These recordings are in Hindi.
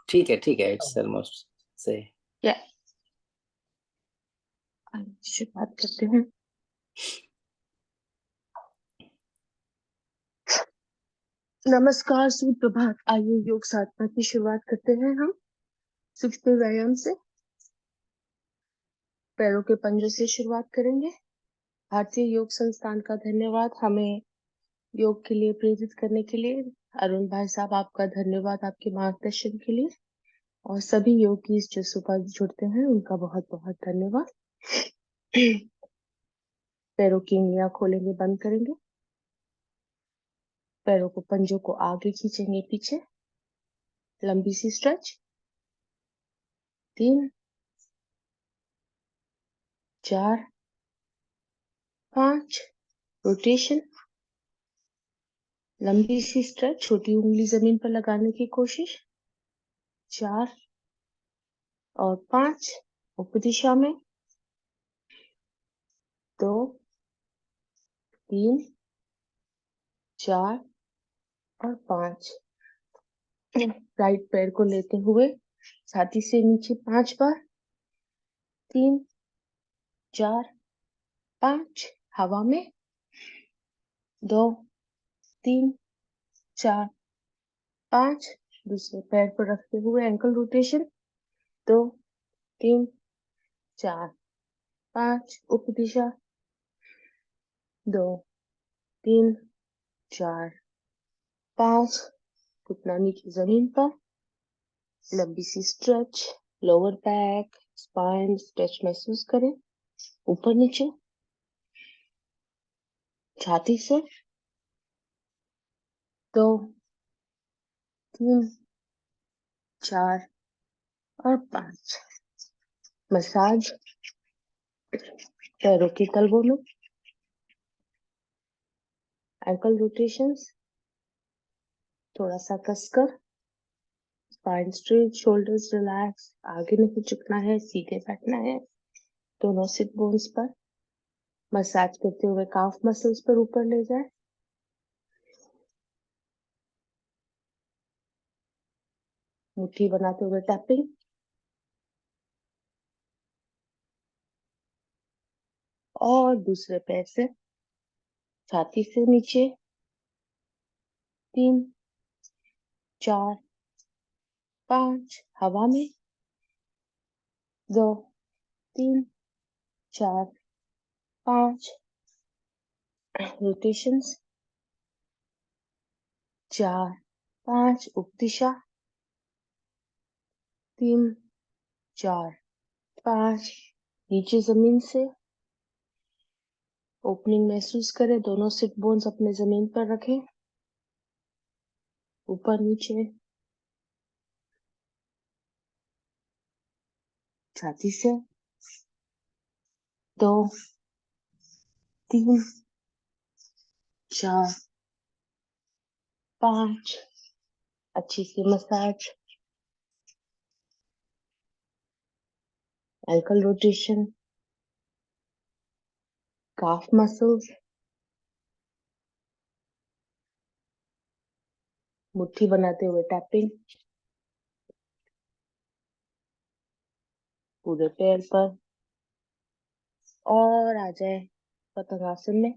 ठीक है, इट्स ऑलमोस्ट से। या शुरुआत करते हैं। नमस्कार, सुप्रभात। आइए योग साधना की शुरुआत करते हैं हम सूक्ष्म व्यायाम से। पैरों के पंजे से शुरुआत करेंगे। भारतीय योग संस्थान का धन्यवाद हमें योग के लिए प्रेरित करने के लिए। अरुण भाई साहब, आपका धन्यवाद आपके मार्गदर्शन के लिए। और सभी योगी जो सुबह जुड़ते हैं उनका बहुत बहुत धन्यवाद। पैरों की उंगलियां खोलेंगे, बंद करेंगे। पैरों को, पंजों को आगे खींचेंगे, पीछे लंबी सी स्ट्रेच। 3 4 5 रोटेशन। लंबी सी स्ट्रेच, छोटी उंगली जमीन पर लगाने की कोशिश। 4 और 5 ऊपर दिशा में। 2 3 4 और 5। राइट पैर को लेते हुए छाती से नीचे 5 बार। 3 4 5 हवा में। 2 3 4 5 दूसरे पैर पर रखते हुए एंकल रोटेशन। 2 3 4 5 उप दिशा। 2 3 4 5 घुटना नीचे जमीन पर। लंबी सी stretch, lower back spine stretch महसूस करें। ऊपर नीचे छाती से। 2 3 4 और 5। मसाज पैरों के तलवों में। एंकल रोटेशंस थोड़ा सा कसकर। Spine straight, shoulders relax. आगे नहीं झुकना है, सीधे बैठना है दोनों सिट बोन्स पर। मसाज करते हुए काफ मसल्स पर ऊपर ले जाए। मुट्ठी बनाते हुए टैपिंग। और दूसरे पैर से छाती से नीचे। 3 4 5 हवा में। 2 3 4 5 रोटेशंस। 4 5 उप दिशा। 3 4 5 नीचे जमीन से। ओपनिंग महसूस करें, दोनों सिट बोन्स अपने जमीन पर रखें। ऊपर नीचे छाती से। 2 3 4 5 अच्छी सी massage. Ankle rotation, calf muscles. मुट्ठी बनाते हुए टैपिंग पूरे पैर पर। और आ जाए पतंगासन में।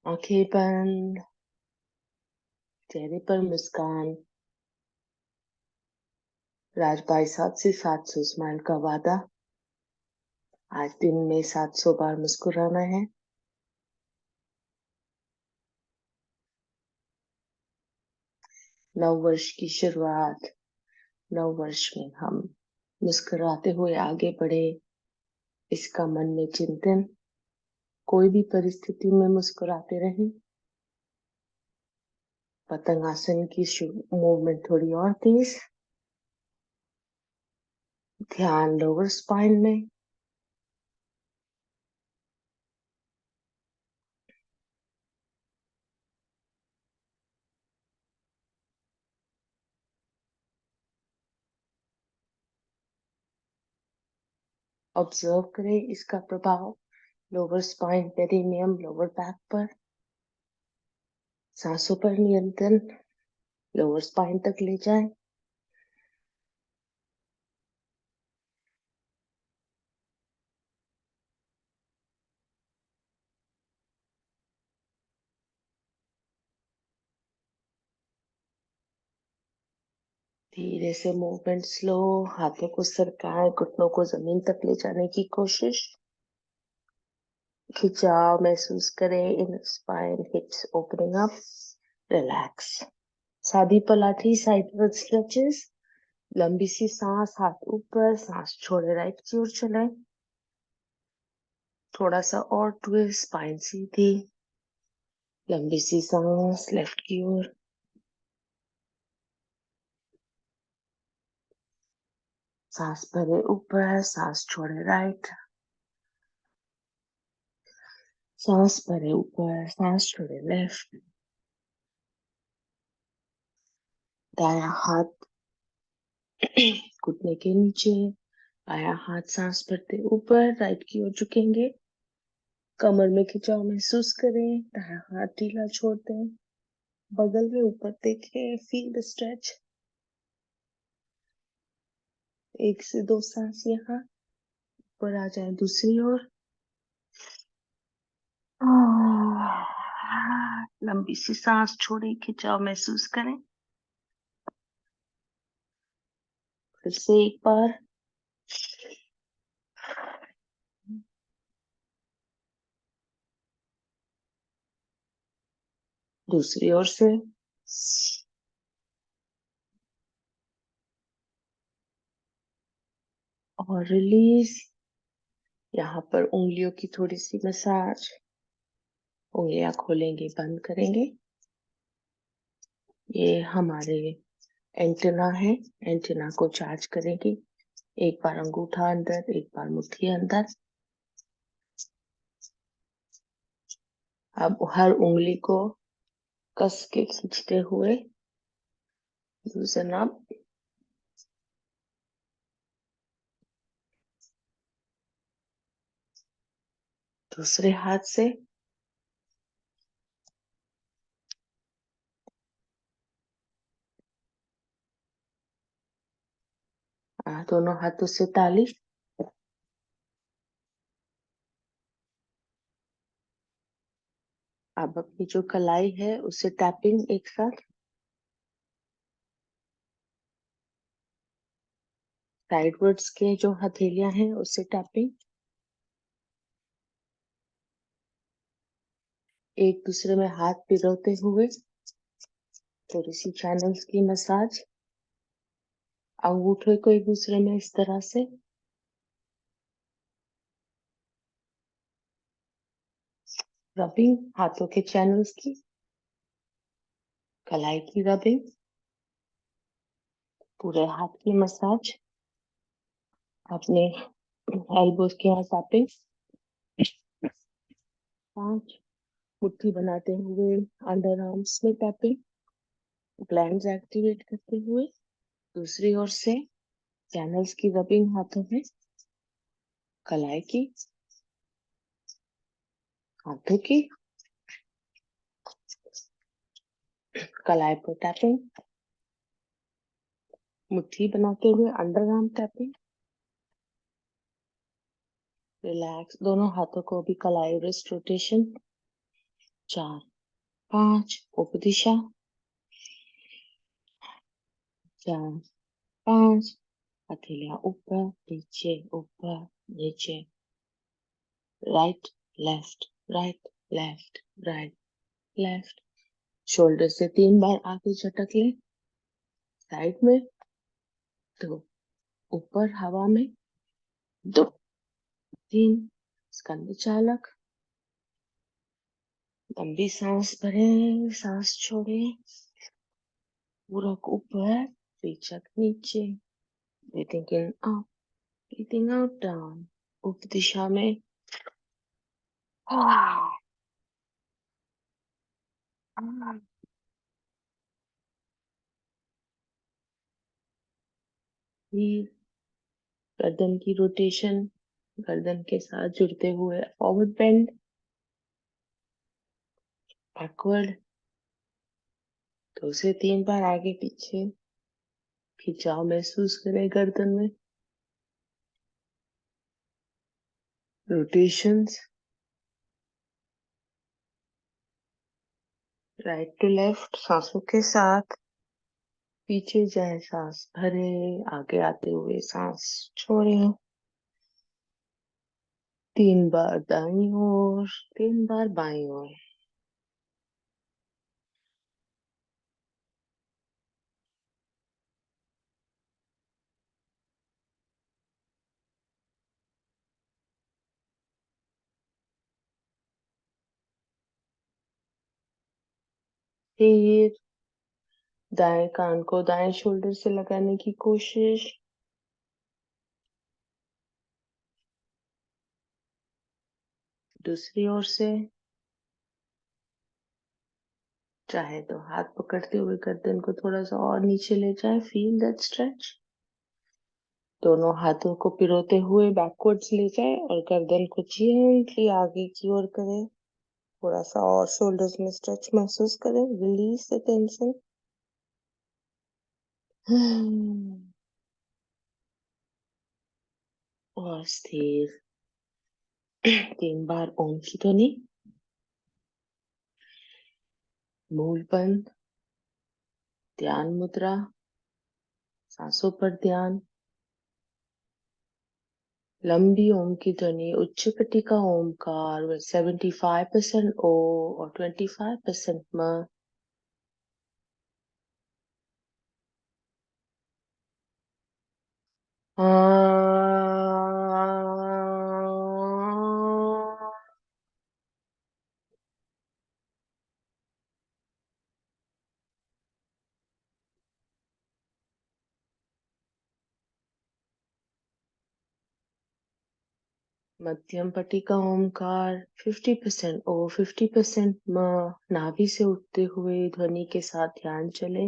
आंखें बंद, चेहरे पर मुस्कान। राजभाई साहब से 700 स्माइल का वादा। आज दिन में 700 बार मुस्कुराना है। नव वर्ष की शुरुआत। नव वर्ष में हम मुस्कुराते हुए आगे बढ़े, इसका मन में चिंतन। कोई भी परिस्थिति में मुस्कुराते रहें। पतंगासन की मूवमेंट थोड़ी और तेज। ध्यान लोअर स्पाइन में। ऑब्जर्व करें इसका प्रभाव lower spine, perineum, lower back पर। सांसों पर नियंत्रण, लोअर स्पाइन तक ले जाए। धीरे से मूवमेंट स्लो, हाथों को सरकाए, घुटनों को जमीन तक ले जाने की कोशिश। खिंचाव महसूस करें, in spine hips opening up, relax. सादी पलाठी, साइडवर्ड स्ट्रेचेस। लंबी सी सांस, हाथ ऊपर, सांस छोड़े, राइट की ओर चले। थोड़ा सा और ट्विस्ट, स्पाइन सीधी। लंबी सी सांस, लेफ्ट की ओर। सांस भरे ऊपर, सांस छोड़े, राइट। सांस भरे ऊपर, सांस छोड़े, लेफ्ट। दायां हाथ घुटने के नीचे, बायां हाथ सांस भरते ऊपर, राइट की ओर झुकेंगे। कमर में खिंचाव महसूस करें, दायां हाथ ढीला छोड़ दें। बगल में ऊपर देखें, फील द स्ट्रेच। 1 से 2 सांस यहाँ। ऊपर आ जाए दूसरी ओर। लंबी सी सांस छोड़ी, खिंचाव महसूस करें। फिर से एक बार। दूसरी ओर से। और रिलीज। यहाँ पर उंगलियों की थोड़ी सी मसाज। उंगलियां खोलेंगे, बंद करेंगे। ये हमारे एंटेना है, एंटेना को चार्ज करेंगे। एक बार अंगूठा अंदर, एक बार मुट्ठी अंदर। अब हर उंगली को कस के खींचते हुए लूजन अप। दूसरे हाथ से दोनों हाथों से ताली। अब अपनी जो कलाई है उसे टैपिंग एक साथ। साइडवर्ड्स के जो हथेलियां हैं उससे टैपिंग। एक दूसरे में हाथ पिरोते हुए थोड़ी सी चैनल्स की मसाज। अंगूठे को एक दूसरे में इस तरह से। रबिंग हाथों के चैनल्स की। कलाई की रबिंग। पूरे हाथ की मसाज। अपने एल्बोज के यहाँ टैपिंग। 5 मुट्ठी बनाते हुए अंडर आर्म्स में टैपिंग। ग्लैंड्स एक्टिवेट करते हुए। दूसरी ओर से चैनल्स की रबिंग हाथों में। कलाई की, हाथों की। कलाई पर टैपिंग। मुट्ठी बनाते हुए अंडर आर्म टैपिंग। रिलैक्स दोनों हाथों को भी कलाई रिस्ट रोटेशन। 4 5 ऊपर दिशा। 4 5 हथेलियां ऊपर नीचे, ऊपर नीचे। Right left, right left, right left. Shoulder से 3 बार आगे झटक ले। साइड में 2, ऊपर हवा में 2 3। स्कंद चालक। लंबी सांस भरे, सांस छोड़े। पूरक ऊपर, रेचक नीचे। Breathing in up, breathing out down. उप दिशा में। फिर गर्दन की रोटेशन, गर्दन के साथ जुड़ते हुए फॉरवर्ड बेंड, बैकवर्ड, 2 से 3 बार आगे पीछे खिंचाव महसूस करें गर्दन में। रोटेशंस राइट टू लेफ्ट सांसों के साथ। पीछे जाए सांस भरे, आगे आते हुए सांस छोड़े। 3 बार दाईं ओर, 3 बार बाईं ओर। फिर दाएं कान को दाएं शोल्डर से लगाने की कोशिश। दूसरी ओर से चाहे तो हाथ पकड़ते हुए गर्दन को थोड़ा सा और नीचे ले जाए। Feel that stretch. दोनों हाथों को पिरोते हुए बैकवर्ड्स ले जाए और गर्दन को जेंटली आगे की ओर करें। थोड़ा सा और शोल्डर्स में स्ट्रेच महसूस करें। Release the tension. और स्थिर। 3 बार ओम की ध्वनि। मूल बंद। ध्यान मुद्रा। सांसों पर ध्यान। लंबी ओम की ध्वनि उच्च कटी का ओमकार with 75% ओ और 25% म। मध्यम पटी का ओमकार 50% ओ 50% म। नाभि से उठते हुए ध्वनि के साथ ध्यान चले।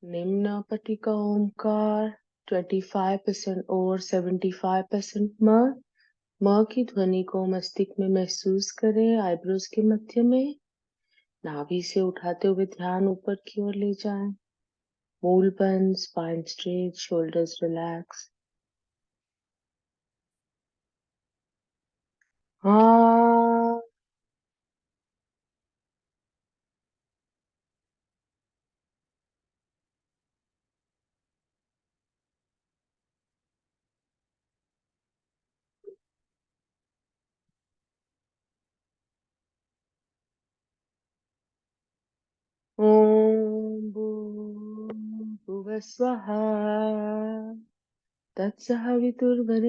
निम्न पटी का ओमकार 25% और 75% म। म की ध्वनि को मस्तिष्क में महसूस करें। आईब्रोज के मध्य में नाभि से उठाते हुए ध्यान ऊपर की ओर ले जाएं। मूल बंद, स्पाइन स्ट्रेट, शोल्डर्स रिलैक्स। हाँ। ओम भूर्भुवः स्वः तत्सवितुर्वरेण्यं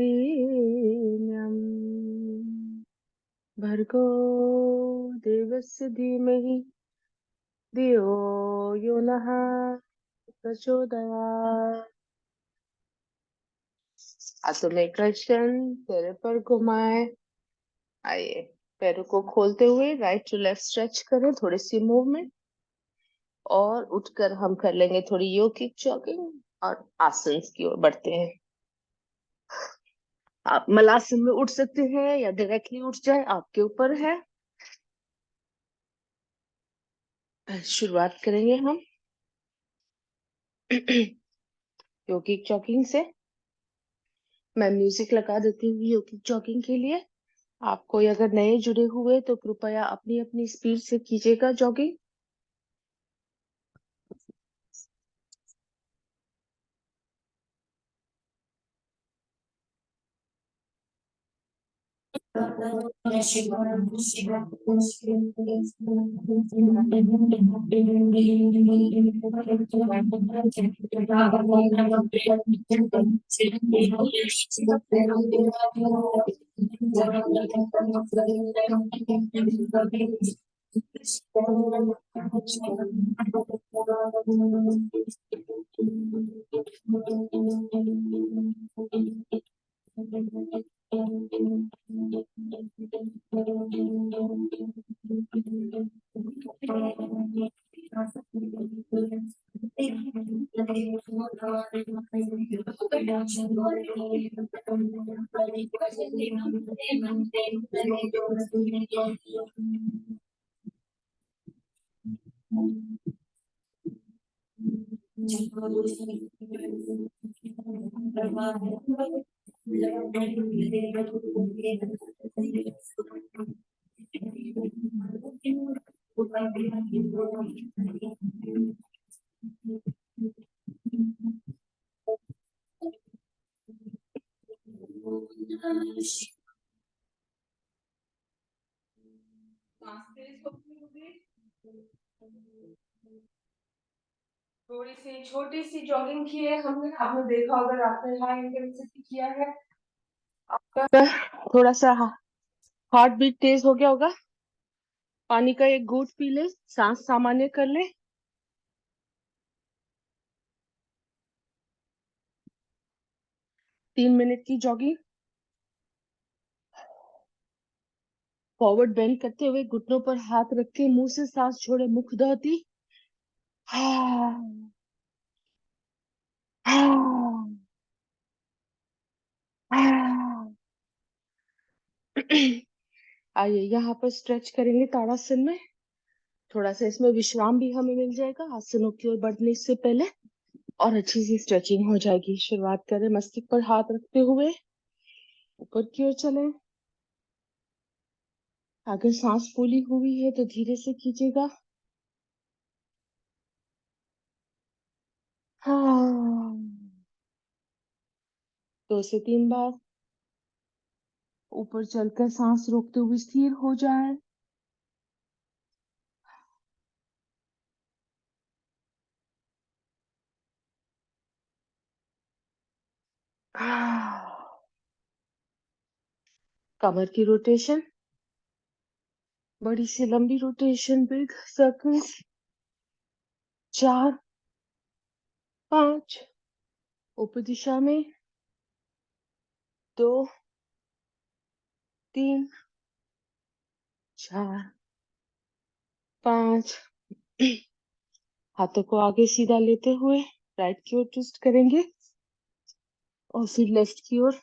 भर्गो देवस्य धीमहि धियो यो नः प्रचोदयात्। हाथों में कर्षण, पैरों पर घुमाए। आइए पैरों को खोलते हुए राइट टू लेफ्ट स्ट्रेच करें। थोड़ी सी मूवमेंट और उठकर हम कर लेंगे थोड़ी योगिक जॉगिंग और आसन की ओर बढ़ते हैं। आप मलासन में उठ सकते हैं या डायरेक्टली उठ जाए, आपके ऊपर है। शुरुआत करेंगे हम योगिक जॉगिंग से। मैं म्यूजिक लगा देती हूँ योगिक जॉगिंग के लिए। आप कोई अगर नए जुड़े हुए तो कृपया अपनी अपनी स्पीड से कीजिएगा जॉगिंग। थोड़ी सी छोटी सी जॉगिंग की है हमने, आपने देखा अगर आपने हाई इंटेंसिटी किया है, आपका थोड़ा सा हार्ट बीट तेज हो गया होगा। पानी का एक घूंट पी ले, सांस सामान्य कर ले। 3 मिनट की जॉगिंग। फॉरवर्ड बेंड करते हुए घुटनों पर हाथ रख के मुंह से सांस छोड़े, मुख दहती। आइए यहाँ पर स्ट्रेच करेंगे ताड़ासन में। थोड़ा सा इसमें विश्राम भी हमें मिल जाएगा आसनों की ओर बढ़ने से पहले, और अच्छी सी स्ट्रेचिंग हो जाएगी। शुरुआत करें मस्तिष्क पर हाथ रखते हुए, ऊपर की ओर चलें। अगर सांस फूली हुई है तो धीरे से खींचेगा। हाँ, 2 से 3 बार। ऊपर चलकर सांस रोकते हुए स्थिर हो जाए। कमर की रोटेशन, बड़ी सी लंबी रोटेशन, बिग सर्कल्स। 4, 5, ऊपर दिशा में। 2, 3, 4, 5। हाथों को आगे सीधा लेते हुए राइट की ओर ट्विस्ट करेंगे, और फिर लेफ्ट की ओर।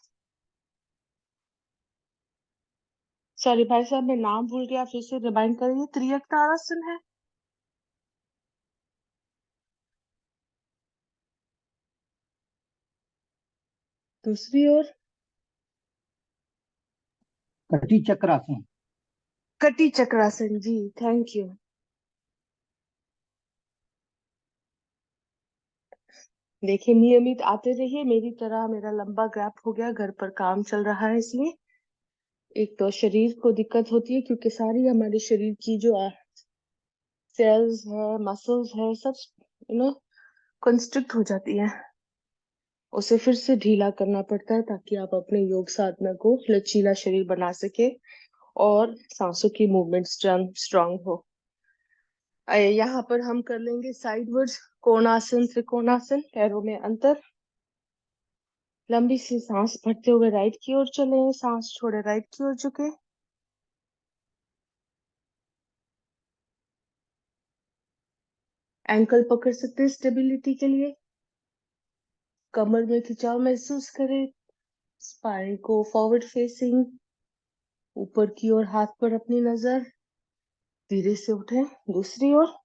सॉरी भाई साहब, मैं नाम भूल गया, फिर से रिमाइंड करिए। त्रियक ताड़ासन है। दूसरी ओर कटी चक्रासन। कटी चक्रासन जी, थैंक यू। देखिए नियमित आते रहिए मेरी तरह। मेरा लंबा गैप हो गया, घर पर काम चल रहा है, इसलिए एक तो शरीर को दिक्कत होती है क्योंकि सारी हमारे शरीर की जो सेल्स है, मसल्स है, सब कंस्ट्रिक्ट हो जाती है। उसे फिर से ढीला करना पड़ता है ताकि आप अपने योग साधना को लचीला शरीर बना सके और सांसों की मूवमेंट स्ट्रांग हो। यहाँ पर हम कर लेंगे साइडवर्ड्स कोणासन, त्रिकोणासन, पैरों में अंतर। लंबी सी सांस भरते हुए राइट की ओर चले, सांस छोड़े राइट की ओर झुके। एंकल पकड़ सकते हैं स्टेबिलिटी के लिए। कमर में खिंचाव महसूस करें। स्पाइन को फॉरवर्ड फेसिंग, ऊपर की ओर हाथ पर अपनी नजर। धीरे से उठे दूसरी ओर।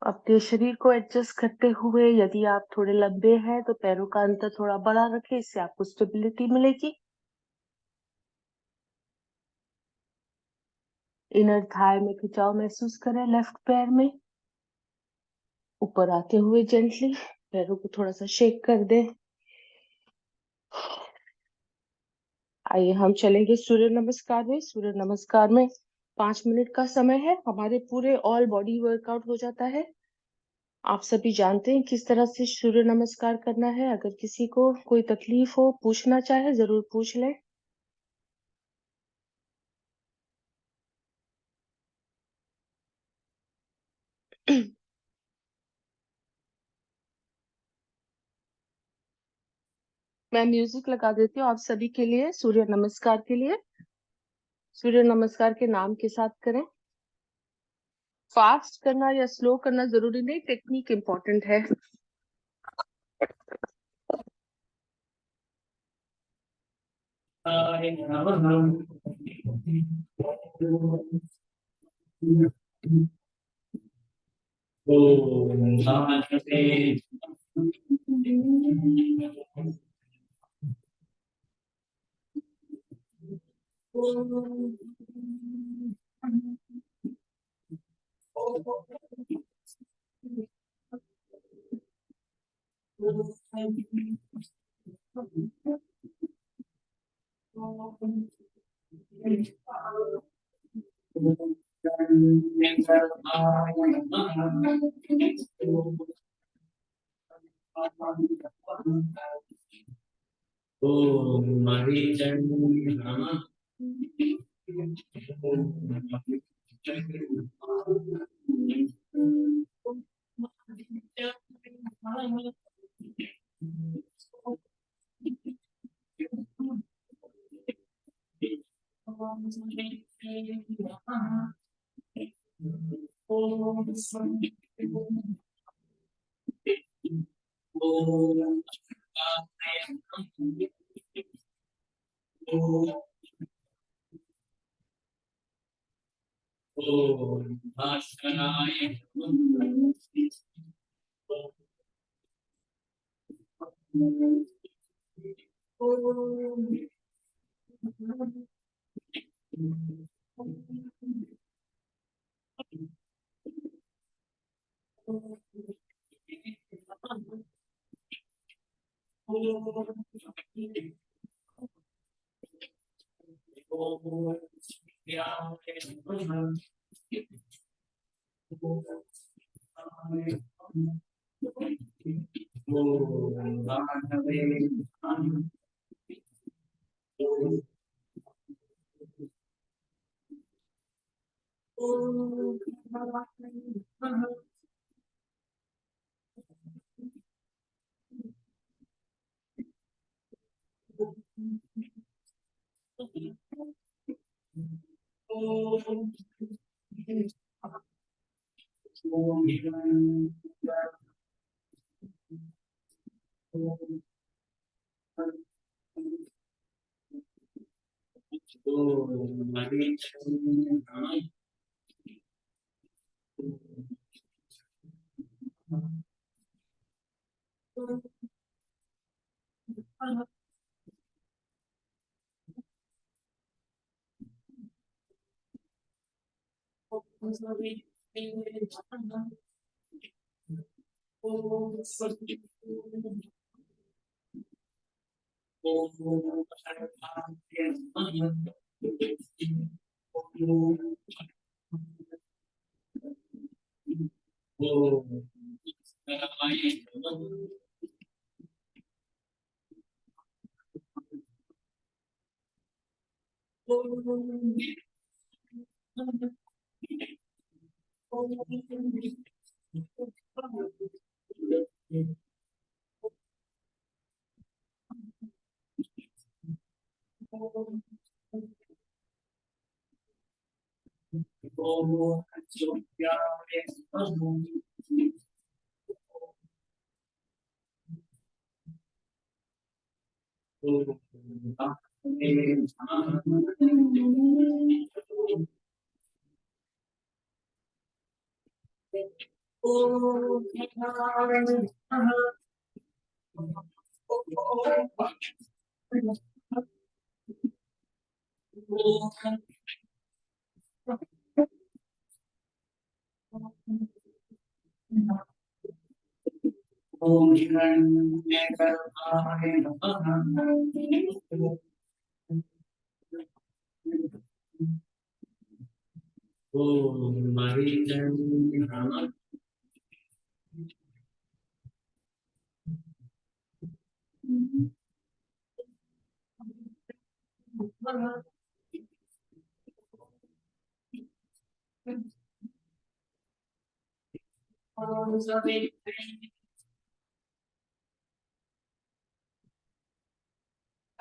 अपने शरीर को एडजस्ट करते हुए, यदि आप थोड़े लंबे हैं तो पैरों का अंतर थोड़ा बड़ा रखें, इससे आपको स्टेबिलिटी मिलेगी। इनर थाई में खिंचाव महसूस करें, लेफ्ट पैर में। ऊपर आते हुए जेंटली पैरों को थोड़ा सा शेक कर दें। आइए हम चलेंगे सूर्य नमस्कार में। सूर्य नमस्कार में 5 मिनट का समय है, हमारे पूरे ऑल बॉडी वर्कआउट हो जाता है। आप सभी जानते हैं किस तरह से सूर्य नमस्कार करना है। अगर किसी को कोई तकलीफ हो, पूछना चाहे, जरूर पूछ लें। मैं म्यूजिक लगा देती हूँ आप सभी के लिए सूर्य नमस्कार के लिए। सूर्य नमस्कार के नाम के साथ करें। फास्ट करना या स्लो करना जरूरी नहीं, टेक्निक इम्पोर्टेंट है।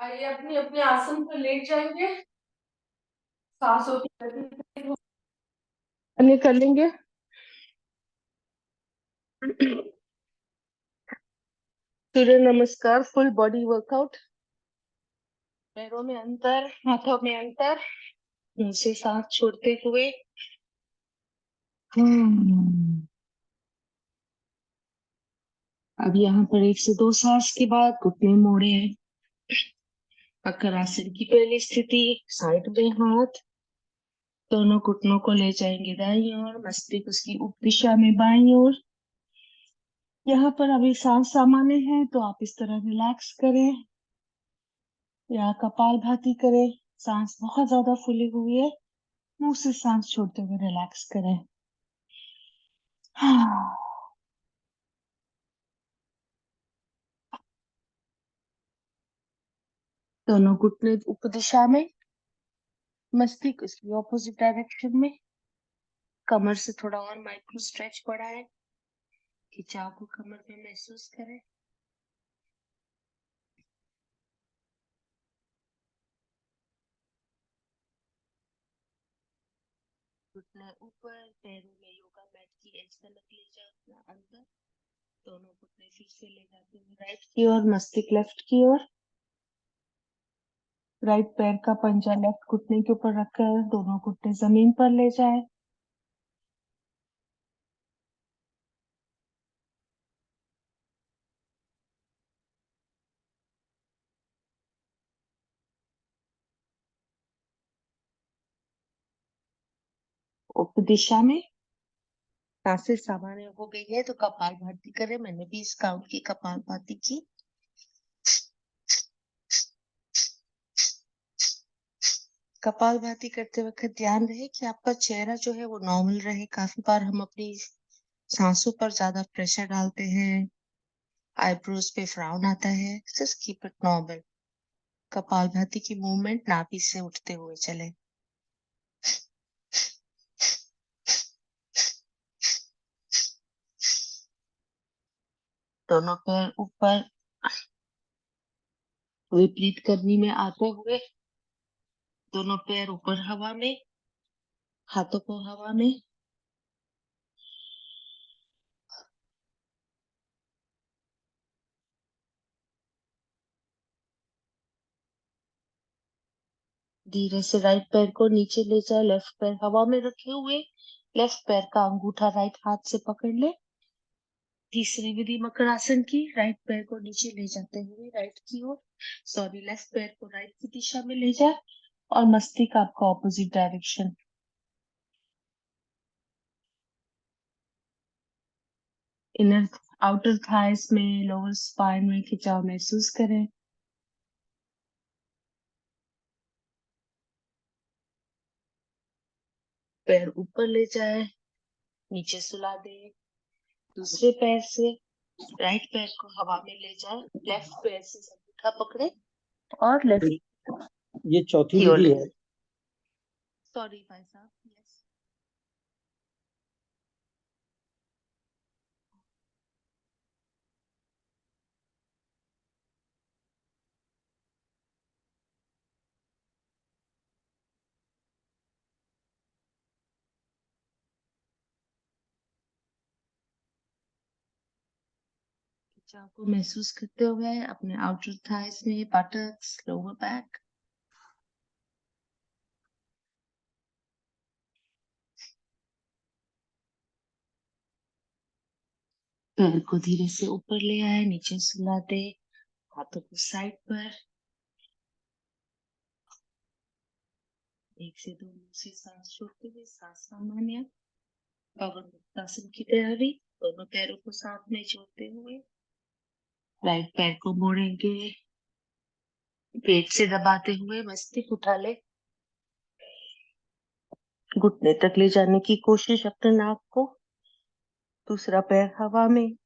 आइए अपने अपने आसन पर लेट जाएंगे, सांसों की गति अन्य कर लेंगे। सूर्य नमस्कार, फुल बॉडी वर्कआउट। पैरों में अंतर, हाथों में अंतर, मुंह से सांस छोड़ते हुए। अब यहाँ पर 1 से 2 सांस के बाद घुटने मोड़े, वक्रासन की पहली स्थिति। साइड में हाथ, दोनों घुटनों को ले जाएंगे दाईं ओर, मस्तिष्क उसकी उप दिशा में बाईं ओर। यहाँ पर अभी सांस सामान्य है तो आप इस तरह रिलैक्स करें या कपालभाति करें। सांस बहुत ज्यादा फूली हुई है, मुंह से सांस छोड़ते हुए रिलैक्स करें। दोनों घुटने उप दिशा में, मस्तिष्क उसकी ऑपोजिट डायरेक्शन में। कमर से थोड़ा और माइक्रो स्ट्रेच पड़ा है, खिंचाव को कमर में महसूस करें। घुटने ऊपर, पैरों में योगा मैट की एज तक ले जाओ अपना अंदर। दोनों घुटने फिर से ले जाते हुए राइट की ओर, मस्तिष्क लेफ्ट की ओर। राइट पैर का पंजा लेफ्ट घुटने के ऊपर रखकर दोनों घुटने जमीन पर ले जाए। उप दिशा में सांसें सामान्य हो गई है तो कपालभाति करें। मैंने 20 काउंट की कपालभाति की। कपालभाति करते वक्त ध्यान रहे कि आपका चेहरा जो है वो नॉर्मल रहे। काफी बार हम अपनी सांसों पर ज्यादा प्रेशर डालते हैं, आईब्रोज पे फ्राउन आता है। Just keep it normal. Kapalbhati की मूवमेंट नाभि से उठते हुए चले। दोनों पैर ऊपर, विपरीत करनी में आते हुए दोनों पैर ऊपर हवा में, हाथों को हवा में। धीरे से राइट पैर को नीचे ले जाए, लेफ्ट पैर हवा में रखे हुए। लेफ्ट पैर का अंगूठा राइट हाथ से पकड़ ले। तीसरी विधि मकरासन की, राइट पैर को नीचे ले जाते हुए राइट की ओर, सॉरी लेफ्ट पैर को राइट की दिशा में ले जाए और मस्तिष्क आपका opposite direction. Inner outer thighs में, लोअर स्पाइन में खिंचाव महसूस करें। पैर ऊपर ले जाए, नीचे सुला दे। दूसरे पैर से राइट पैर को हवा में ले जाए, लेफ्ट पैर से अंगूठा पकड़े और लेफ्ट ये चौथी की ओर विधि ले। है। सॉरी भाई साहब, यस। खिंचाव को महसूस करते हुए अपने आउटर थाइस में, बटक्स, लोअर बैक। पैर को धीरे से ऊपर ले आए, नीचे सुला दे, हाथों को साइड पर। 1 से 2 मुंह से सांस छोड़ते हुए सांस सामान्य। पवन मुक्तासन की तैयारी। दोनों पैरों को साथ में जोड़ते हुए राइट पैर को मोड़ेंगे, पेट से दबाते हुए मस्तिष्क उठा ले। घुटने तक ले जाने की कोशिश अपने नाक को। दूसरा पैर हवा में।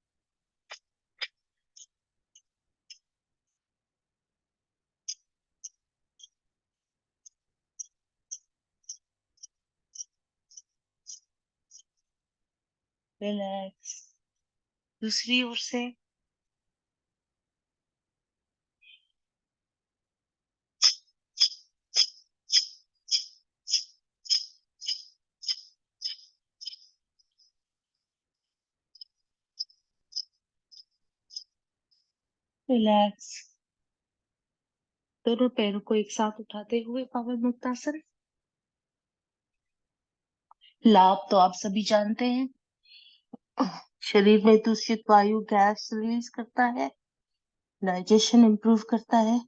रिलैक्स। दूसरी ओर से रिलैक्स। दोनों पैरों को एक साथ उठाते हुए पावन मुक्तासन। लाभ तो आप सभी जानते हैं, शरीर में दूषित वायु गैस रिलीज करता है, डाइजेशन इंप्रूव करता है,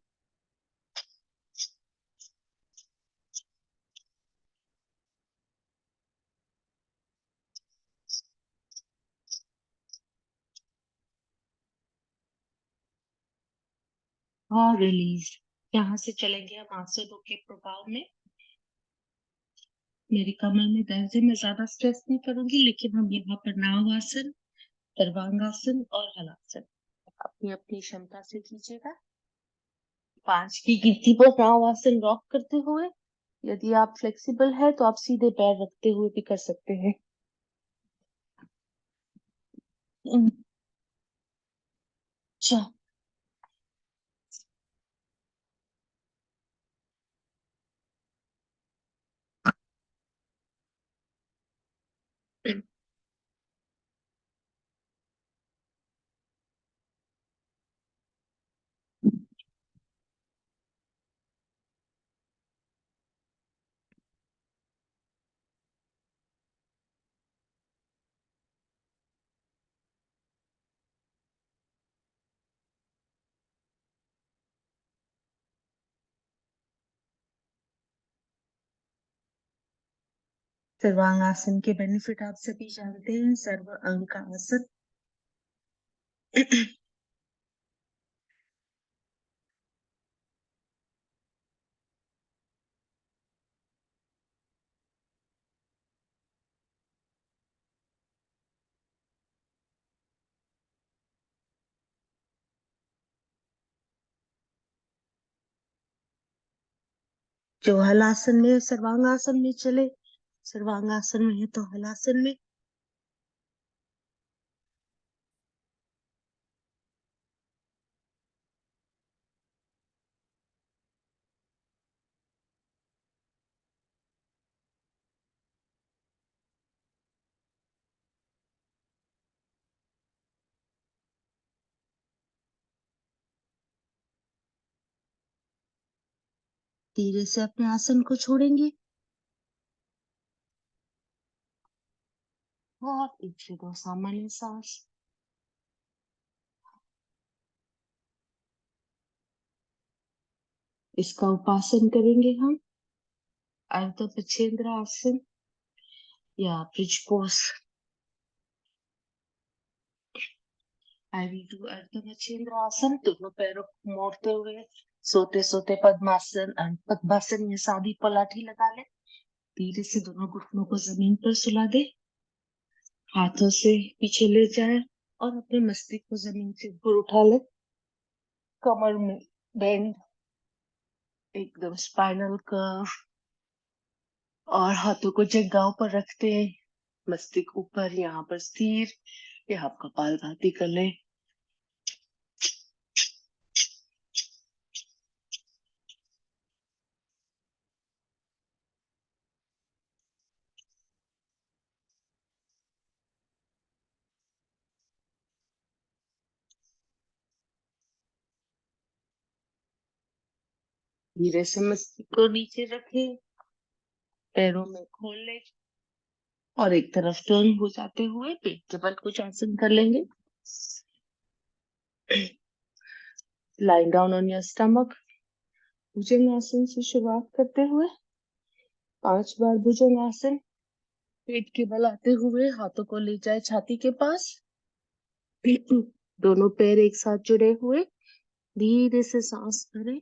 और रिलीज। यहाँ से चलेंगे हम आसनों के प्रभाव में। मेरी कमर में दर्द है, मैं ज्यादा स्ट्रेस नहीं करूंगी, लेकिन हम यहाँ पर नाव आसन, सर्वांगासन और हलासन अपनी अपनी क्षमता से कीजिएगा। 5 की गिनती पर नाव आसन रॉक करते हुए, यदि आप फ्लेक्सिबल है तो आप सीधे पैर रखते हुए भी कर सकते हैं। अच्छा, सर्वांगासन के बेनिफिट आप सभी जानते हैं। सर्व अंग का आसन। जो हलासन में सर्वांगासन में चले, सर्वांगासन में है तो हलासन में। धीरे से अपने आसन को छोड़ेंगे और 1 से 2 सामान्य सांस। इसका उपासन करेंगे हम अर्ध पछेंद्र आसन या bridge pose. I will do अर्ध पछेंद्र आसन, दोनों पैरों को मोड़ते हुए सोते सोते पद्मासन, पद्मासन या सादी पलाठी लगा ले। धीरे से दोनों घुटनों को जमीन पर सुला दे, हाथों से पीछे ले जाए और अपने मस्तिष्क को जमीन से ऊपर उठा ले। कमर में बेंड, एकदम स्पाइनल कर्व, और हाथों को जगहों पर रखते हैं, मस्तिष्क ऊपर यहाँ पर स्थिर, या आप कपालभाति कर ले। धीरे से मस्तिष्क को नीचे रखे, पैरों में खोल ले और एक तरफ टर्न हो जाते हुए पेट के बल कुछ आसन कर लेंगे। Lying down on your stomach. Bhujangasana से शुरुआत करते हुए 5 बार भुजंगासन। पेट के बल आते हुए हाथों को ले जाए छाती के पास, दोनों पैर एक साथ जुड़े हुए, धीरे से सांस भरें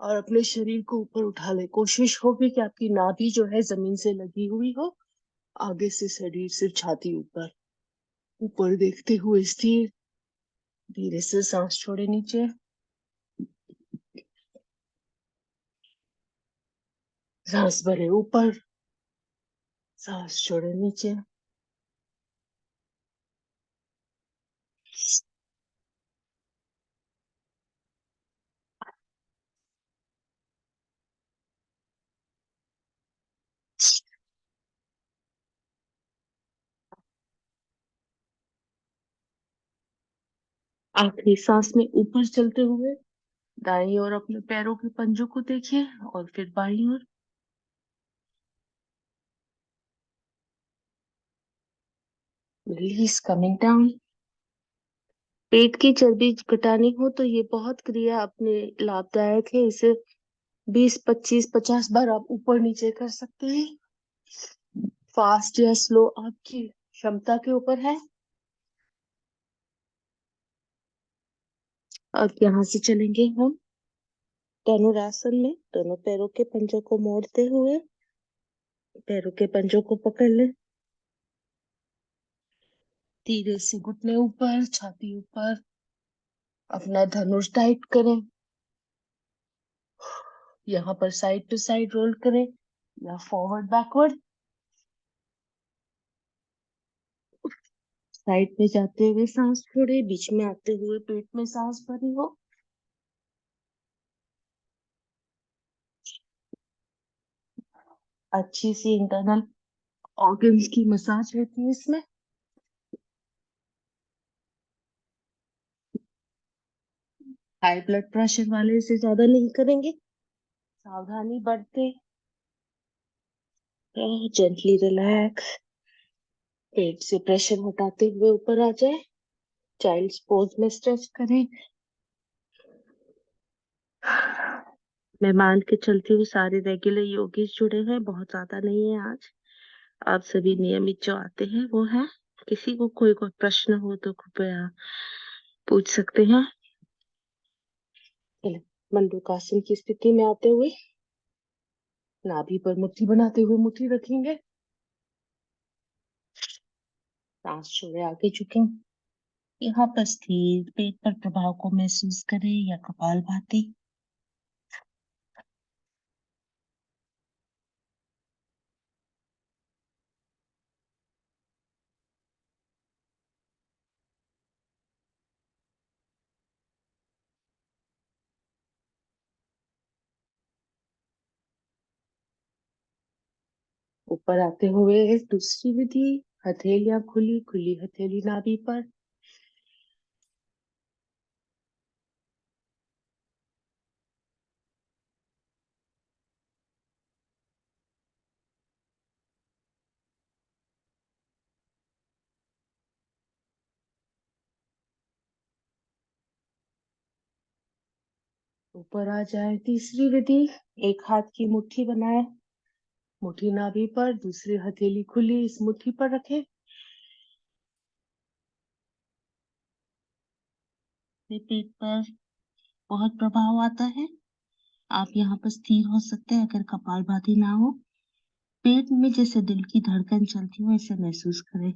और अपने शरीर को ऊपर उठा ले। कोशिश होगी कि आपकी नाभि जो है जमीन से लगी हुई हो, आगे से शरीर सिर्फ छाती ऊपर, ऊपर देखते हुए स्थिर। धीरे से सांस छोड़े नीचे, सांस भरे ऊपर, सांस छोड़े नीचे। आखिरी सांस में ऊपर चलते हुए दाईं ओर अपने पैरों के पंजों को देखिए और फिर बाईं ओर। Release coming down. पेट की चर्बी घटानी हो तो ये बहुत क्रिया अपने लाभदायक है। इसे 20, 25, 50 बार आप ऊपर नीचे कर सकते हैं। फास्ट या स्लो आपकी क्षमता के ऊपर है। अब यहाँ से चलेंगे हम धनुरासन में। दोनों पैरों के पंजों को मोड़ते हुए पैरों के पंजों को पकड़ लें। धीरे से घुटने ऊपर, छाती ऊपर, अपना धनुष टाइट करें। यहाँ पर साइड टू साइड रोल करें या फॉरवर्ड बैकवर्ड। साइड में जाते हुए सांस छोड़े, बीच में आते हुए पेट में सांस भरी हो। अच्छी सी इंटरनल ऑर्गन्स की मसाज होती है इसमें। हाई ब्लड प्रेशर वाले से ज्यादा नहीं करेंगे, सावधानी बरते। Gently relax. पेट से प्रेशर हटाते हुए ऊपर आ जाए। चाइल्ड्स पोज में स्ट्रेच करें। मैं मान के चलती हूँ सारे रेगुलर योगीज जुड़े हैं, बहुत ज्यादा नहीं है आज। आप सभी नियमित जो आते हैं वो है। किसी को कोई प्रश्न हो तो कृपया पूछ सकते हैं। चलिए, मंडूकासन की स्थिति में आते हुए नाभि पर मुट्ठी बनाते हुए मुट्ठी रखेंगे। सांस छोड़े आगे झुकें। यहाँ पर स्थिर पेट पर प्रभाव को महसूस करें या कपालभाति। ऊपर आते हुए दूसरी विधि, हथेलियां खुली, खुली हथेली नाभि पर। ऊपर आ जाए तीसरी विधि, एक हाथ की मुट्ठी बनाए, मुट्ठी नाभि पर, दूसरी हथेली खुली इस मुट्ठी पर रखें। पेट पर बहुत प्रभाव आता है। आप यहाँ पर स्थिर हो सकते हैं अगर कपालभाति ना हो। पेट में जैसे दिल की धड़कन चलती हो ऐसे महसूस करें।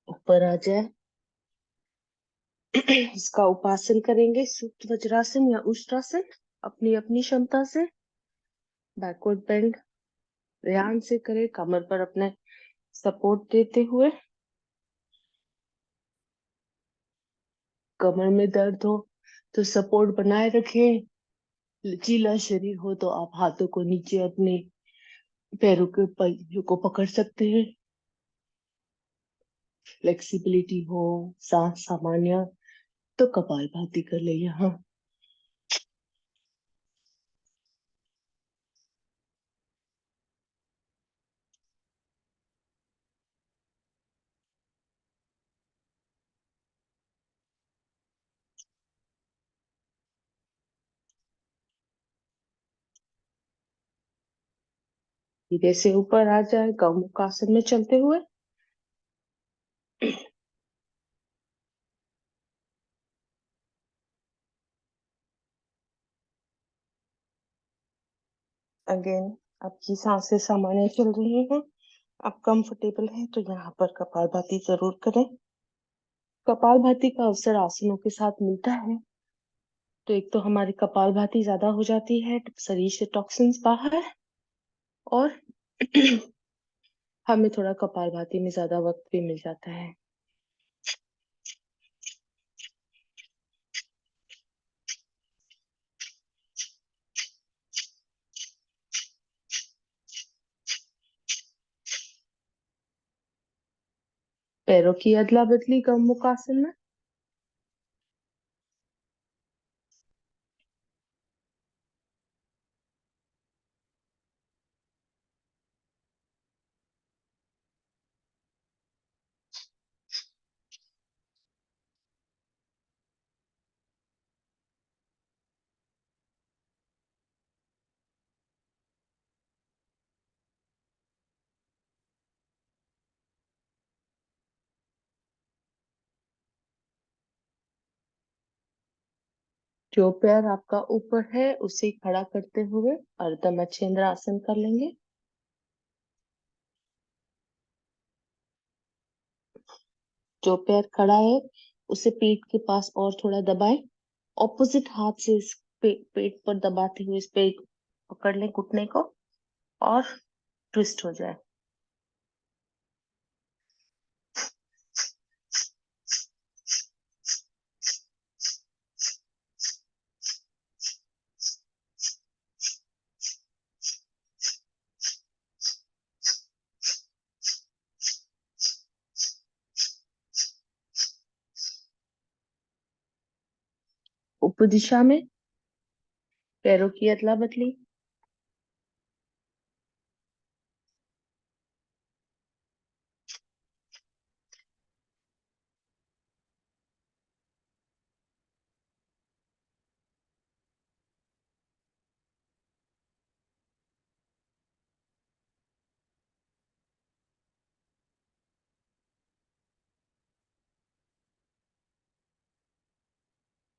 ऊपर आ जाए। इसका उपासन करेंगे, सुप्त वज्रासन या उष्ट्रासन, अपनी अपनी क्षमता से। बैकवर्ड बेंड ध्यान से करें, कमर पर अपने सपोर्ट देते हुए। कमर में दर्द हो तो सपोर्ट बनाए रखें। लचीला शरीर हो तो आप हाथों को नीचे अपने पैरों के पंजों को पकड़ सकते हैं। फ्लेक्सिबिलिटी हो, सांस सामान्य, तो कपालभाति कर ले यहाँ। धीरे से ऊपर आ जाए गौमुख आसन में चलते हुए। अगेन आपकी सांसें सामान्य चल रही हैं, आप कंफर्टेबल हैं तो यहाँ पर कपालभाति जरूर करें। कपालभाति का अवसर आसनों के साथ मिलता है तो एक तो हमारी कपालभाति ज्यादा हो जाती है, शरीर से टॉक्सिन्स बाहर, और हमें थोड़ा कपालभाति में ज्यादा वक्त भी मिल जाता है। पैरों की अदला बदली गौमुखासन में। जो पैर आपका ऊपर है उसे खड़ा करते हुए अर्ध मच्छिंद्र आसन कर लेंगे। जो पैर खड़ा है उसे पेट के पास और थोड़ा दबाएं। ऑपोजिट हाथ से इस पेट पर दबाते हुए इस पे पकड़ लें घुटने को और ट्विस्ट हो जाए। ऊपर दिशा में पैरों की अदला बदली।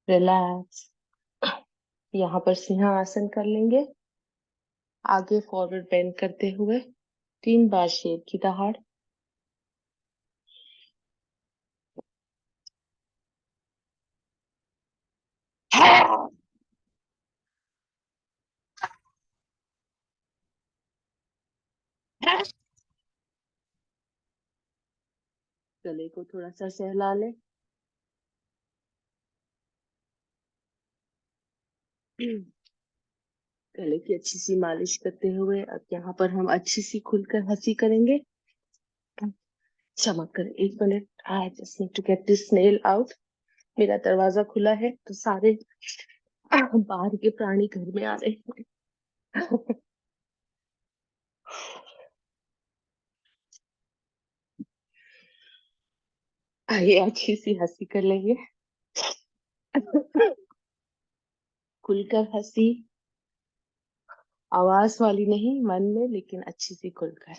रिलैक्स। यहाँ पर सिंहासन कर लेंगे। आगे फॉरवर्ड बेंड करते हुए 3 बार शेर की दहाड़। गले को थोड़ा सा सहला लें। गले की अच्छी सी मालिश करते हुए अब यहाँ पर हम अच्छी सी खुलकर हंसी करेंगे। क्षमा करें 1 minute, I just need to get this nail out. मेरा दरवाजा खुला है तो सारे बाहर के प्राणी घर में आ रहे हैं। आइए अच्छी सी हंसी कर लेंगे। खुलकर हंसी, आवाज वाली नहीं, मन में, लेकिन अच्छी सी खुलकर।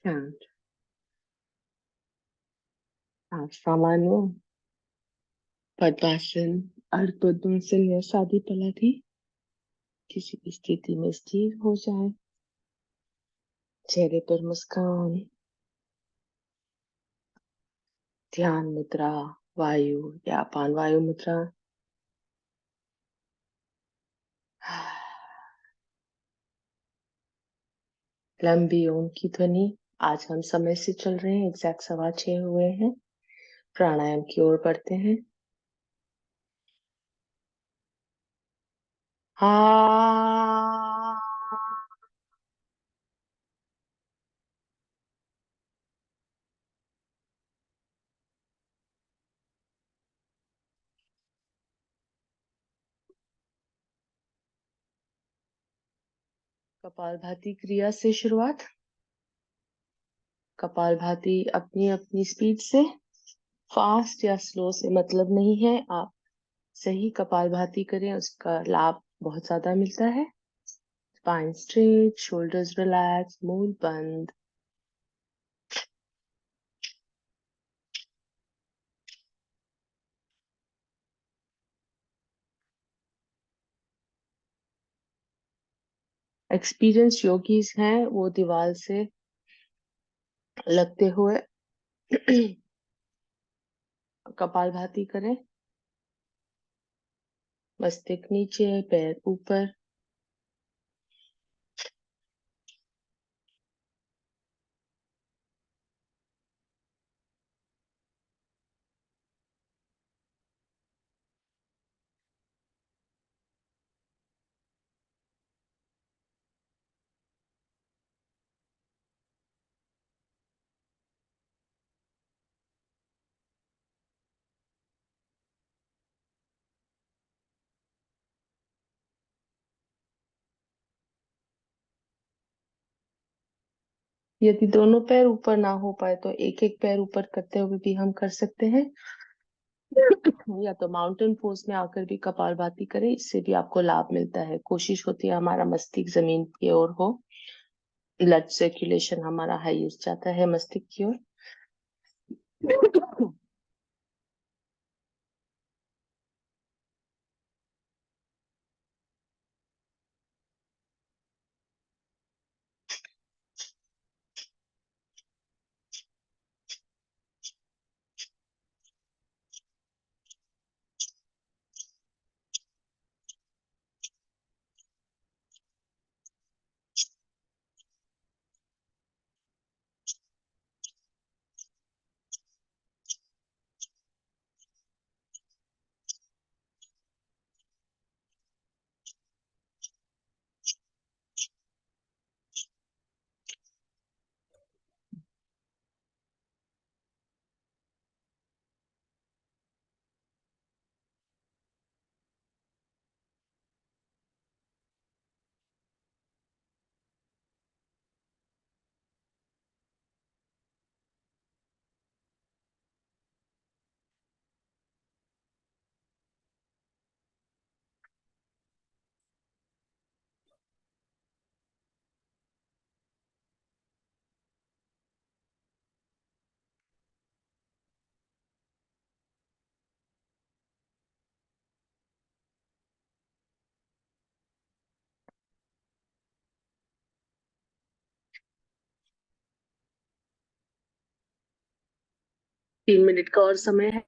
शांत। आप सामान्य पद्मासन, अर्ध पद्मासन या सादी पलाठी किसी भी स्थिति में स्थिर हो जाए। चेहरे पर मुस्कान, ध्यान मुद्रा, वायु या अपान वायु मुद्रा। लंबी ओम की ध्वनि। आज हम समय से चल रहे हैं, एग्जैक्ट 6:15 हुए हैं। प्राणायाम की ओर बढ़ते हैं। हाँ। कपालभाति क्रिया से शुरुआत। कपालभाति अपनी अपनी स्पीड से, फास्ट या स्लो से मतलब नहीं है। आप सही कपालभाति करें, उसका लाभ बहुत ज्यादा मिलता है। स्पाइन स्ट्रेट, शोल्डर्स रिलैक्स, मूल बंद। एक्सपीरियंस योगीज हैं, वो दीवार से लगते हुए कपालभाति करें। मस्तक नीचे, पैर ऊपर। यदि दोनों पैर ऊपर ना हो पाए तो एक एक पैर ऊपर करते हुए भी हम कर सकते हैं, या तो माउंटेन पोज में आकर भी कपालभाति करें, इससे भी आपको लाभ मिलता है। कोशिश होती है हमारा मस्तिष्क जमीन की ओर हो, ब्लड सर्कुलेशन हमारा हाईएस्ट जाता है मस्तिष्क की ओर। 3 मिनट का और समय है।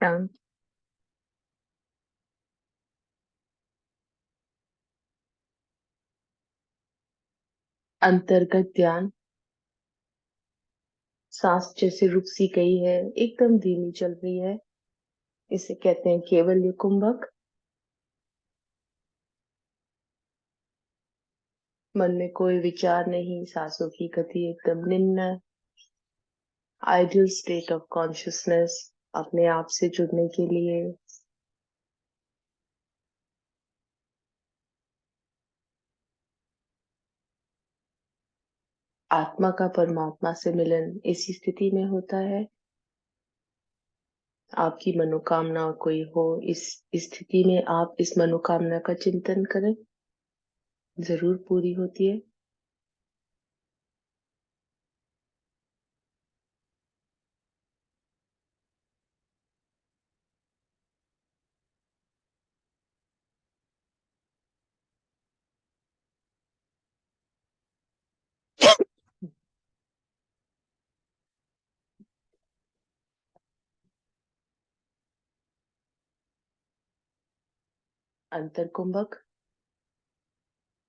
down, अंतर्गत ध्यान, सांस जैसे रुक सी गई है, एकदम धीमी चल रही है, इसे कहते हैं केवल्य कुंभक। मन में कोई विचार नहीं, सांसों की गति एकदम निम्न, आइडियल स्टेट ऑफ कॉन्शियसनेस, अपने आप से जुड़ने के लिए। आत्मा का परमात्मा से मिलन इसी स्थिति में होता है। आपकी मनोकामना कोई हो, इस स्थिति में आप इस मनोकामना का चिंतन करें, जरूर पूरी होती है। अंतर कुंभक,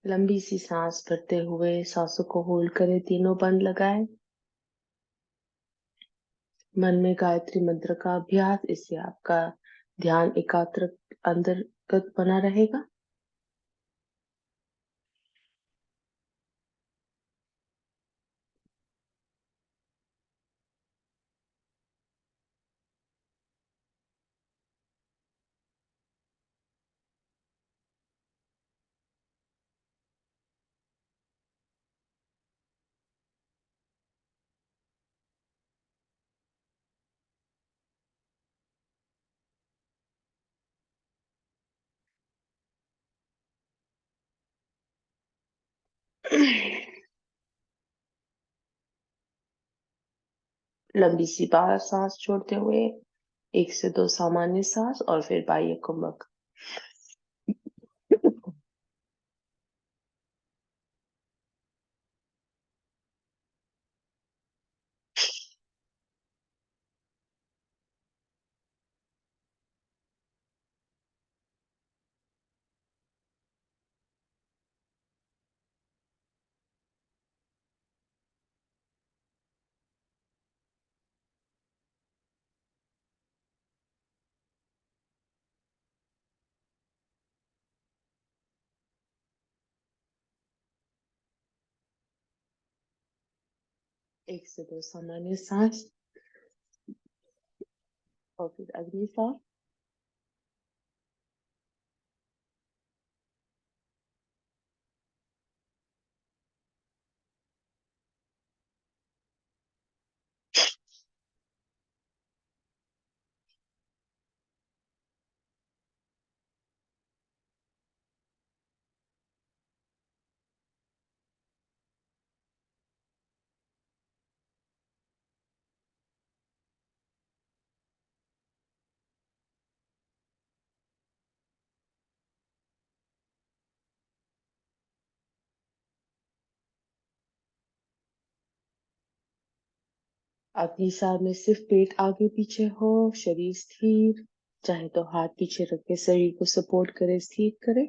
लंबी सी सांस भरते हुए सांसों को होल्ड करें, तीनों बंद लगाएं। मन में गायत्री मंत्र का अभ्यास, इससे आपका ध्यान एकाग्र अंतर्गत बना रहेगा। लंबी सी बार सांस छोड़ते हुए 1 से 2 सामान्य सांस और फिर बाह्य कुंभक। एक से दो सामान्य सांस और फिर अगली सांस। अगली सांस में सिर्फ पेट आगे पीछे हो, शरीर स्थिर, चाहे तो हाथ पीछे रख के शरीर को सपोर्ट करे, स्थिर करे।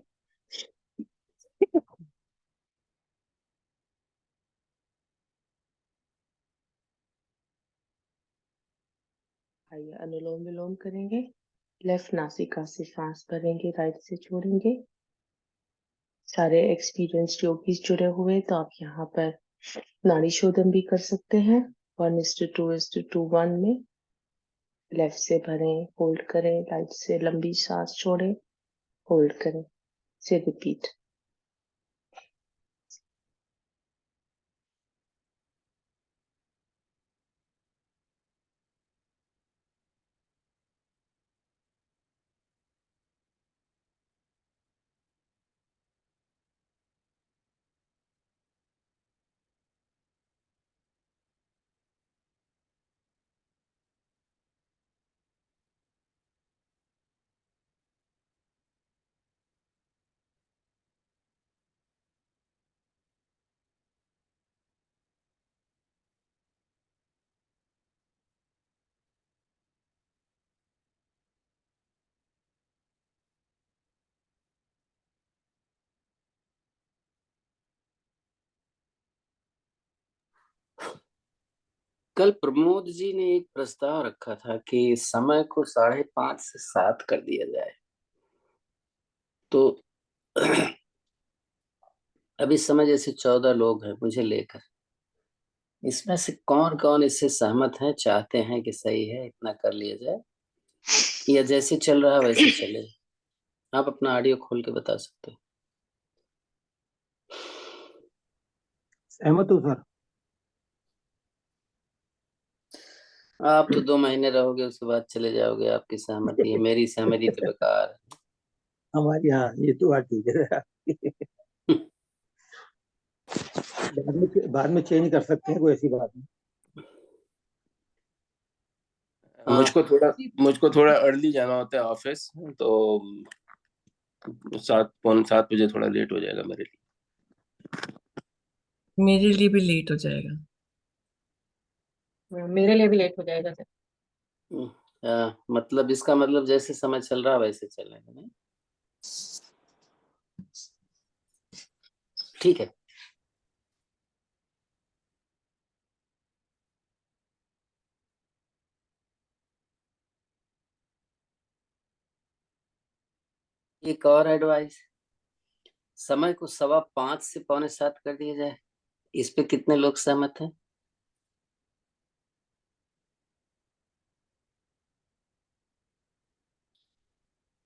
आइए अनुलोम विलोम करेंगे। लेफ्ट नासिका से सांस भरेंगे, राइट से छोड़ेंगे। सारे एक्सपीरियंस योगीज जुड़े हुए, तो आप यहाँ पर नाड़ी शोधन भी कर सकते हैं। 1:2:2:1 में लेफ्ट से भरें, होल्ड करें, राइट से लंबी सांस छोड़ें, होल्ड करें, से रिपीट। कल प्रमोद जी ने एक प्रस्ताव रखा था कि समय को 5:30 से 7 कर दिया जाए। तो अभी समय जैसे 14 लोग हैं मुझे लेकर, इसमें से कौन कौन इससे सहमत हैं, चाहते हैं कि सही है इतना कर लिया जाए, या जैसे चल रहा है वैसे चले। आप अपना ऑडियो खोल के बता सकते हो। सहमत हूँ सर। आप तो 2 महीने रहोगे, उसके बाद चले जाओगे। आपकी सहमति है, मेरी सहमति तो बेकार हमारी, हाँ, ये तो बात ठीक है। है। बाद में चेंज कर सकते हैं, कोई ऐसी बात नहीं। हाँ, मुझको थोड़ा अर्ली जाना होता है ऑफिस, तो 7 पौने 7 बजे थोड़ा लेट हो जाएगा मेरे लिए। मेरे लिए भी लेट हो जाएगा। मेरे लिए भी लेट हो जाएगा सर। मतलब इसका मतलब जैसे समय चल रहा है वैसे चलेगा नहीं। ठीक है। एक और एडवाइस, समय को 5:15 से 6:45 कर दिया जाए। इस पे कितने लोग सहमत हैं?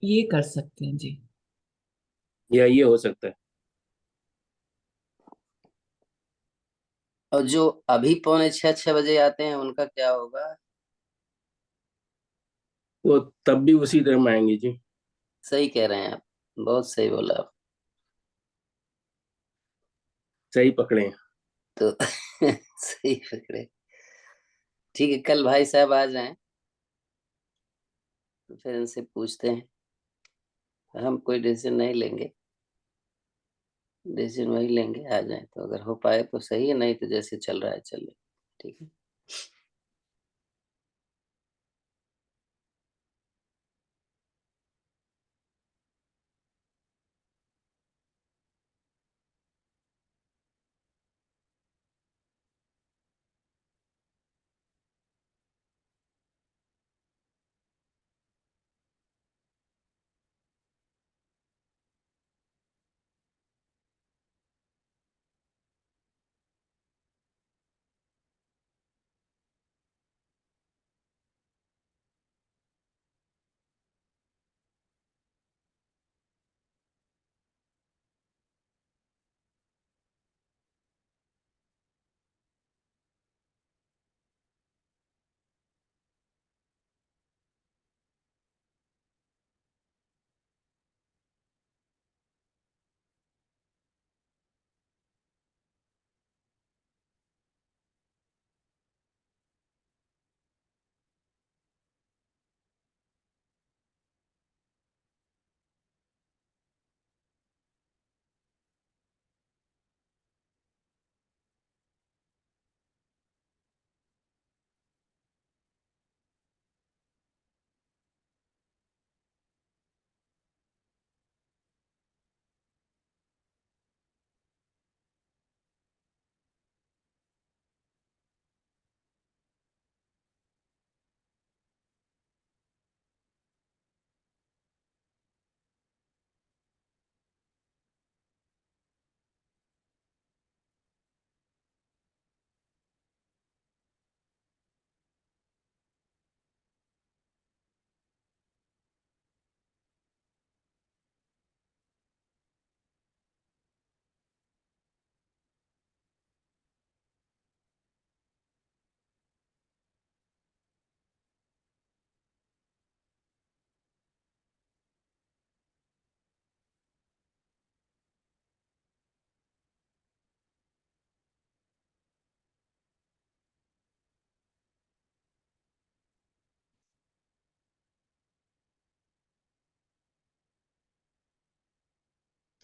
ये कर सकते हैं जी। या ये हो सकता है। और जो अभी 5:45-6 बजे आते हैं उनका क्या होगा? वो तब भी उसी टाइम आएंगे जी। सही कह रहे हैं आप, बहुत सही बोला आप। सही पकड़े हैं। तो सही पकड़े। ठीक है, कल भाई साहब आ जाएं तो फिर इनसे पूछते हैं। हम कोई डिसीजन नहीं लेंगे, डिसीजन वही लेंगे। आ जाए तो अगर हो पाए तो सही है, नहीं तो जैसे चल रहा है चले। ठीक है।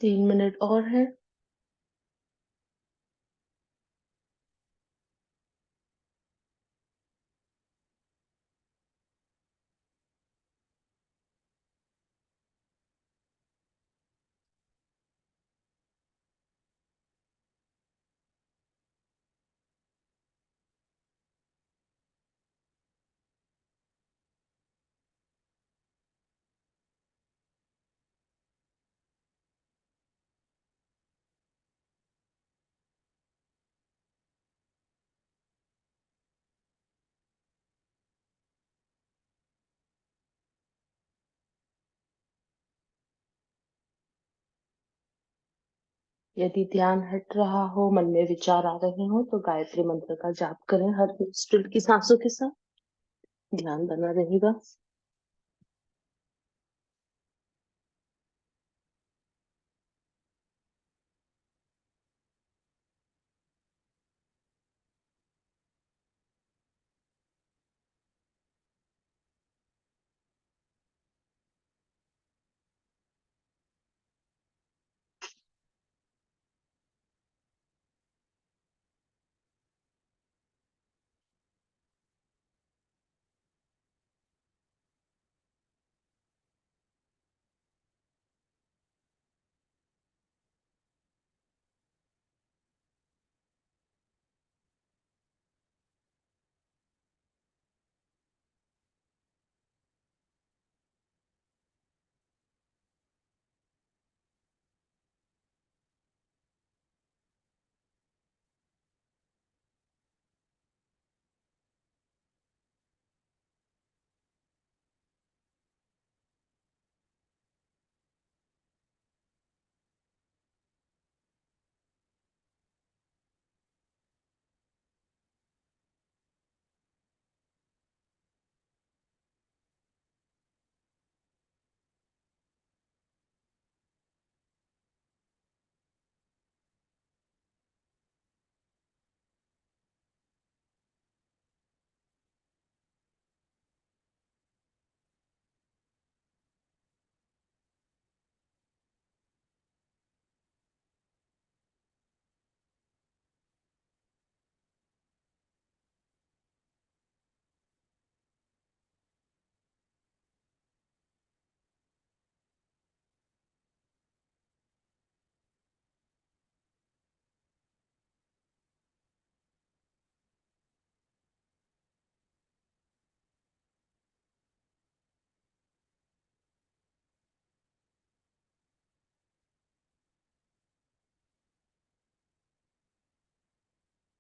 तीन मिनट और है। यदि ध्यान हट रहा हो, मन में विचार आ रहे हो, तो गायत्री मंत्र का जाप करें हर स्टिल की सांसों के साथ, ध्यान बना रहेगा।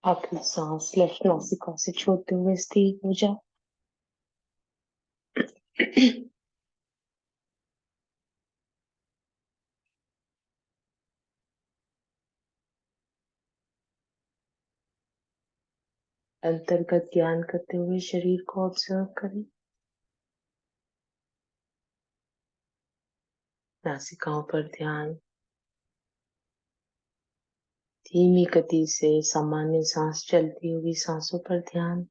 आखिरी सांस लेफ्ट नासिका से छोड़ते हुए स्थिर हो जाओ। अंतर्गत ध्यान करते हुए शरीर को ऑब्जर्व करें। नासिकाओं पर ध्यान, धीमी गति से सामान्य सांस चलती हुई सांसों पर ध्यान।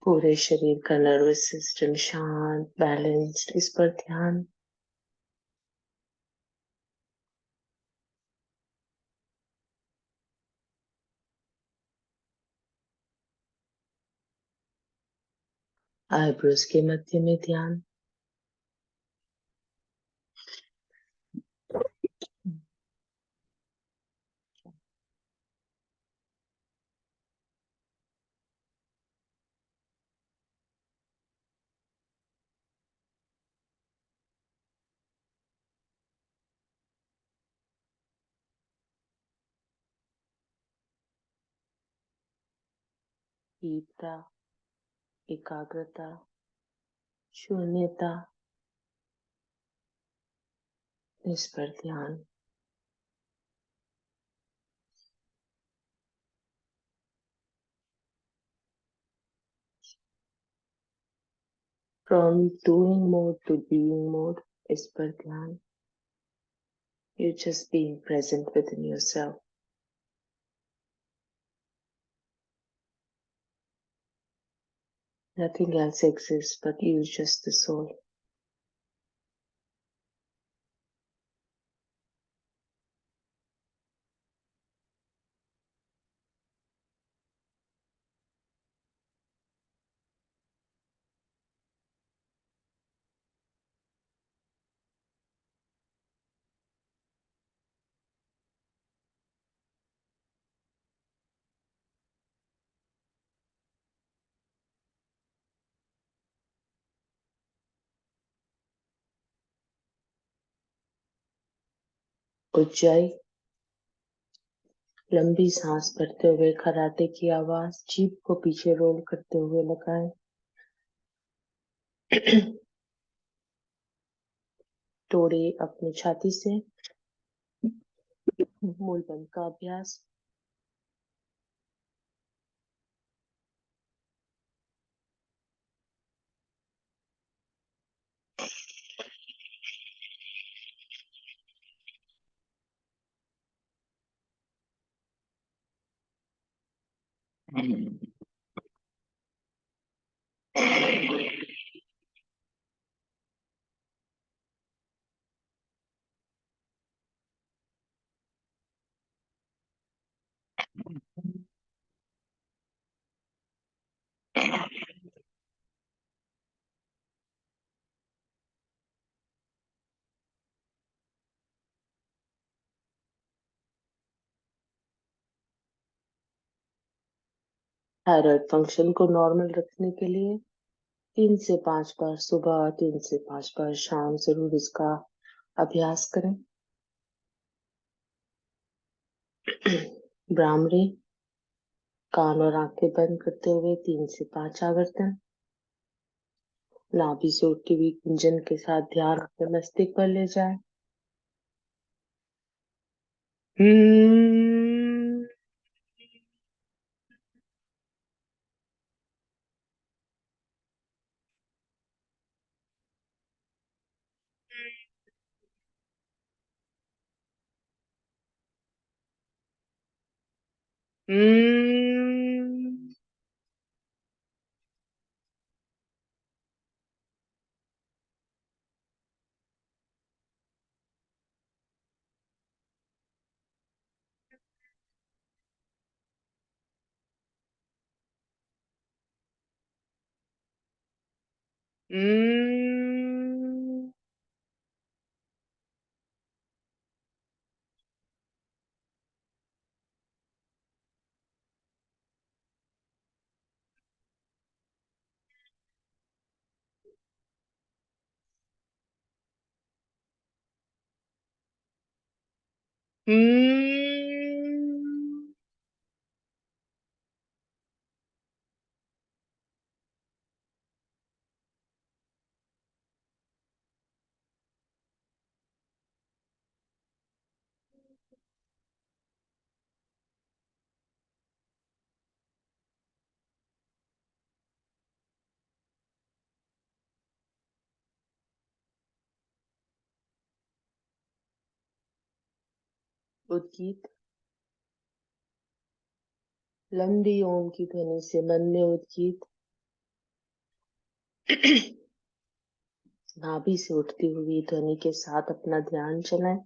पूरे शरीर का नर्वस सिस्टम शांत, बैलेंस्ड, इस पर ध्यान। आईब्रोज के मध्य में ध्यान। तीव्रता, एकाग्रता, शून्यता, इस पर ध्यान। From doing mode to being mode, इस पर ध्यान। You just being present with in yourself. Nothing else exists but you, just the soul. ऊंचाई, लंबी सांस भरते हुए खराटे की आवाज जीभ को पीछे रोल करते हुए लगाएं। तोड़े अपनी छाती से। मूलबंध का अभ्यास। थायराइड फंक्शन को नॉर्मल रखने के लिए 3 से 5 बार सुबह, 3 से 5 बार शाम जरूर इसका अभ्यास करें। भ्रामरी। कान और आंखें बंद करते हुए 3 से 5 आवर्तन। नाभि से उठती हुई गुंजन के साथ ध्यान अपने मस्तिष्क पर ले जाए। हम्म। हम्म। हम्म। हम्म। उद्गीत। लंबी ओम की ध्वनि से मन में उद्गीत नाभि से उठती हुई ध्वनि के साथ अपना ध्यान चलाएं।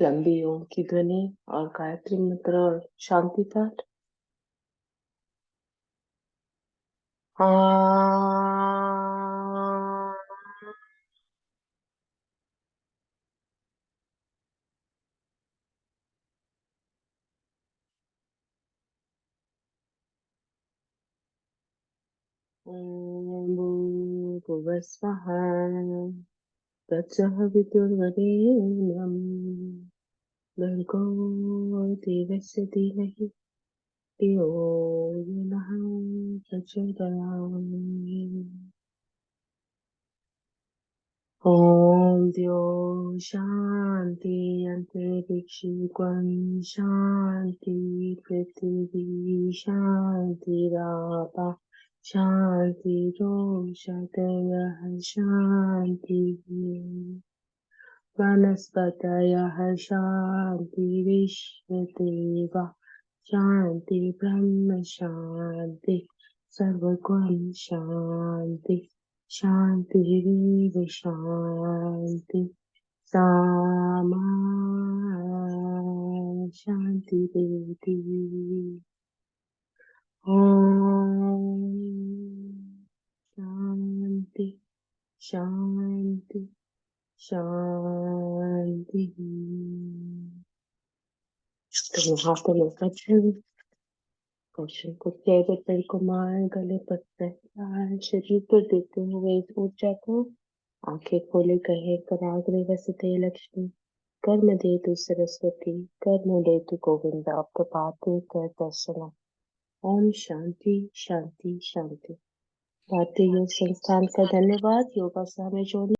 लंबी ओम की ध्वनि और गायत्री मंत्र और शांति पाठ। ओम भूर्भुवस्वः तत्सवितुर्वरेण्यं भर्गो देवस्य धीमहि धियो यो नः प्रचोदयात्। ओम द्यो शांति अंतरिक्षं शांति पृथ्वी शांति रापा शांति रोषधयः शांति वनस्पतयः शांति विश्वदेवा शांति ब्रह्म शांति सर्वगुण शांति शांतिरेव शांति सामा शांतिरेति। ओम शांति शांति शांति। तो यहाँ पे लेकर कौशल को चेहरे पर कुमार गले पर प्रहार शरीर पर देते हुए इस ऊर्जा को आंखें खोले कहे कराग्रे वसते लक्ष्मी कर्म दे तु सरस्वती कर्म दे तु गोविंद प्रभाते कर दर्शना। ओम शांति शांति शांति। भारतीय योग संस्थान का धन्यवाद। योगा से हमें जोड़ने